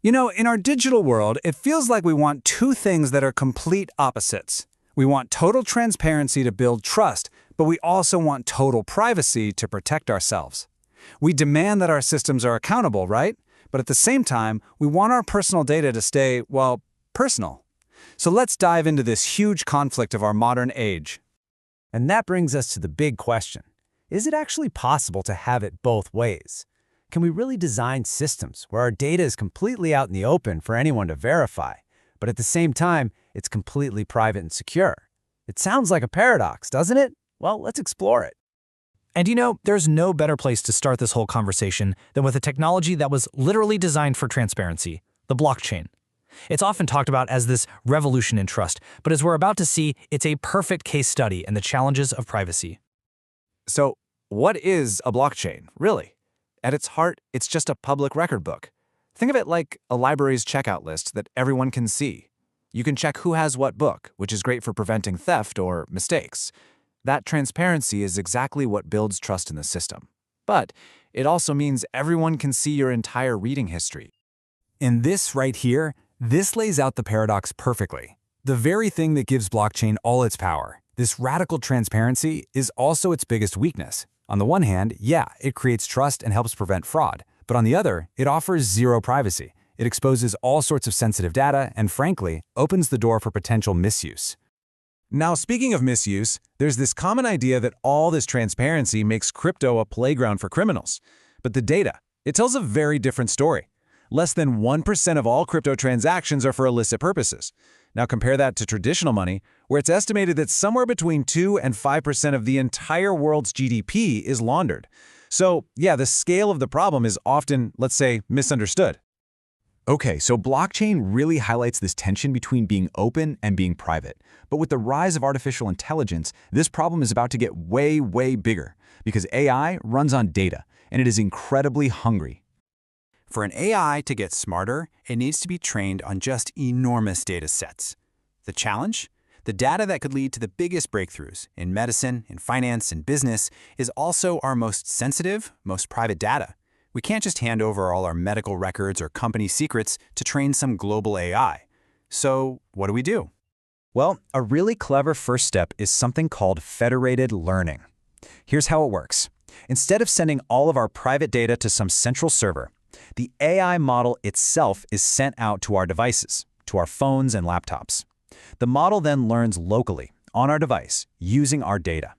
You know, in our digital world, it feels like we want two things that are complete opposites. We want total transparency to build trust, but we also want total privacy to protect ourselves. We demand that our systems are accountable, right? But at the same time, we want our personal data to stay, well, personal. So let's dive into this huge conflict of our modern age. And that brings us to the big question. Is it actually possible to have it both ways? Can we really design systems where our data is completely out in the open for anyone to verify, but at the same time, it's completely private and secure? It sounds like a paradox, doesn't it? Well, let's explore it. And you know, there's no better place to start this whole conversation than with a technology that was literally designed for transparency, the blockchain. It's often talked about as this revolution in trust, but as we're about to see, it's a perfect case study in the challenges of privacy. So, what is a blockchain, really? At its heart, it's just a public record book. Think of it like a library's checkout list that everyone can see. You can check who has what book, which is great for preventing theft or mistakes. That transparency is exactly what builds trust in the system. But it also means everyone can see your entire reading history. And this right here, this lays out the paradox perfectly. The very thing that gives blockchain all its power, this radical transparency, is also its biggest weakness. On the one hand, yeah, it creates trust and helps prevent fraud. But on the other, it offers zero privacy. It exposes all sorts of sensitive data and, frankly, opens the door for potential misuse. Now, speaking of misuse, there's this common idea that all this transparency makes crypto a playground for criminals. But the data, it tells a very different story. Less than 1% of all crypto transactions are for illicit purposes. Now compare that to traditional money, where it's estimated that somewhere between 2 and 5% of the entire world's GDP is laundered. So, yeah, the scale of the problem is often, let's say, misunderstood. Okay, so blockchain really highlights this tension between being open and being private. But with the rise of artificial intelligence, this problem is about to get way, way bigger because AI runs on data, and it is incredibly hungry. For an AI to get smarter, it needs to be trained on just enormous data sets. The challenge? The data that could lead to the biggest breakthroughs in medicine, in finance, and business is also our most sensitive, most private data. We can't just hand over all our medical records or company secrets to train some global AI. So what do we do? Well, a really clever first step is something called federated learning. Here's how it works. Instead of sending all of our private data to some central server, the AI model itself is sent out to our devices, to our phones and laptops. The model then learns locally, on our device, using our data.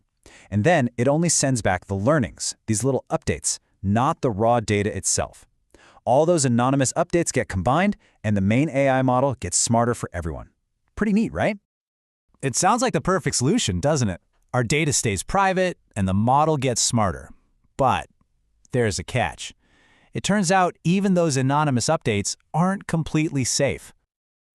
And then it only sends back the learnings, these little updates, not the raw data itself. All those anonymous updates get combined, and the main AI model gets smarter for everyone. Pretty neat, right? It sounds like the perfect solution, doesn't it? Our data stays private, and the model gets smarter. But there's a catch. It turns out even those anonymous updates aren't completely safe.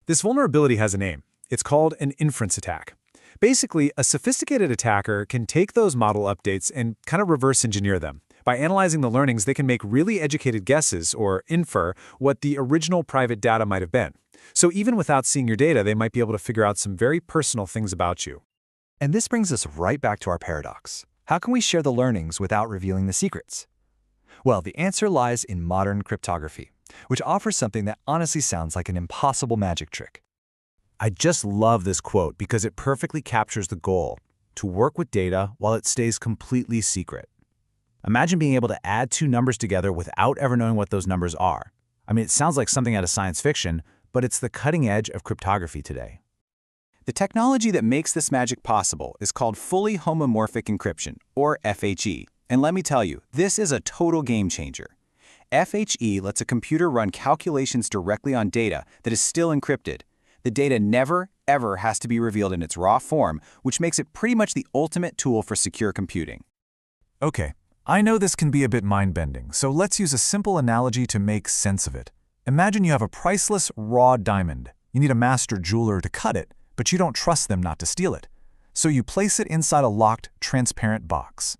This vulnerability has a name. It's called an inference attack. Basically, a sophisticated attacker can take those model updates and kind of reverse engineer them. By analyzing the learnings, they can make really educated guesses or infer what the original private data might have been. So even without seeing your data, they might be able to figure out some very personal things about you. And this brings us right back to our paradox. How can we share the learnings without revealing the secrets? Well, the answer lies in modern cryptography, which offers something that honestly sounds like an impossible magic trick. I just love this quote because it perfectly captures the goal: to work with data while it stays completely secret. Imagine being able to add two numbers together without ever knowing what those numbers are. I mean, it sounds like something out of science fiction, but it's the cutting edge of cryptography today. The technology that makes this magic possible is called Fully Homomorphic Encryption, or FHE. And let me tell you, this is a total game changer. FHE lets a computer run calculations directly on data that is still encrypted. The data never, ever has to be revealed in its raw form, which makes it pretty much the ultimate tool for secure computing. Okay, I know this can be a bit mind-bending, so let's use a simple analogy to make sense of it. Imagine you have a priceless, raw diamond. You need a master jeweler to cut it, but you don't trust them not to steal it. So you place it inside a locked, transparent box.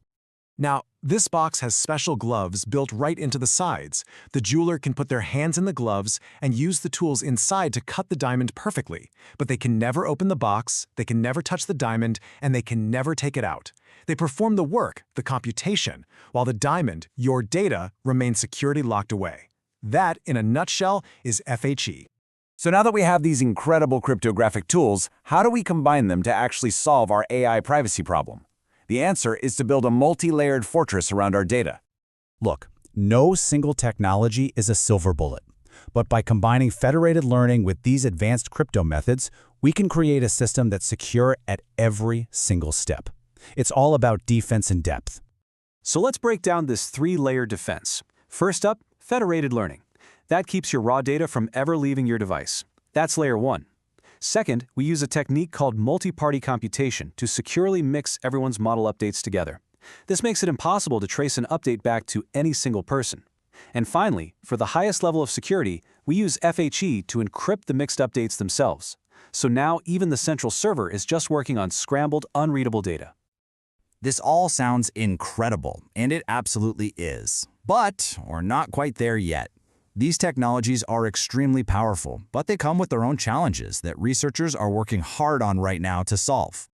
Now, this box has special gloves built right into the sides. The jeweler can put their hands in the gloves and use the tools inside to cut the diamond perfectly. But they can never open the box, they can never touch the diamond, and they can never take it out. They perform the work, the computation, while the diamond, your data, remains securely locked away. That, in a nutshell, is FHE. So now that we have these incredible cryptographic tools, how do we combine them to actually solve our AI privacy problem? The answer is to build a multi-layered fortress around our data. Look, no single technology is a silver bullet. But by combining federated learning with these advanced crypto methods, we can create a system that's secure at every single step. It's all about defense in depth. So let's break down this three-layer defense. First up, federated learning. That keeps your raw data from ever leaving your device. That's layer one. Second, we use a technique called multi-party computation to securely mix everyone's model updates together. This makes it impossible to trace an update back to any single person. And finally, for the highest level of security, we use FHE to encrypt the mixed updates themselves. So now even the central server is just working on scrambled, unreadable data. This all sounds incredible, and it absolutely is. But we're not quite there yet. These technologies are extremely powerful, but they come with their own challenges that researchers are working hard on right now to solve.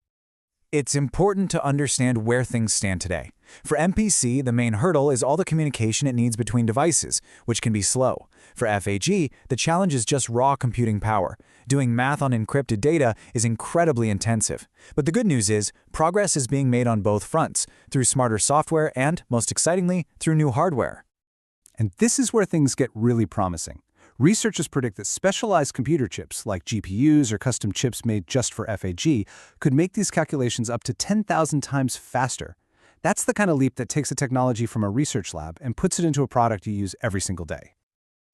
It's important to understand where things stand today. For MPC, the main hurdle is all the communication it needs between devices, which can be slow. For FHE, the challenge is just raw computing power. Doing math on encrypted data is incredibly intensive. But the good news is, progress is being made on both fronts, through smarter software and, most excitingly, through new hardware. And this is where things get really promising. Researchers predict that specialized computer chips, like GPUs or custom chips made just for FHE, could make these calculations up to 10,000 times faster. That's the kind of leap that takes a technology from a research lab and puts it into a product you use every single day.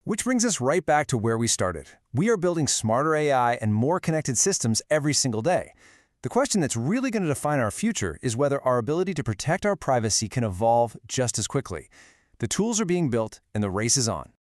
Which brings us right back to where we started. We are building smarter AI and more connected systems every single day. The question that's really going to define our future is whether our ability to protect our privacy can evolve just as quickly. The tools are being built and the race is on.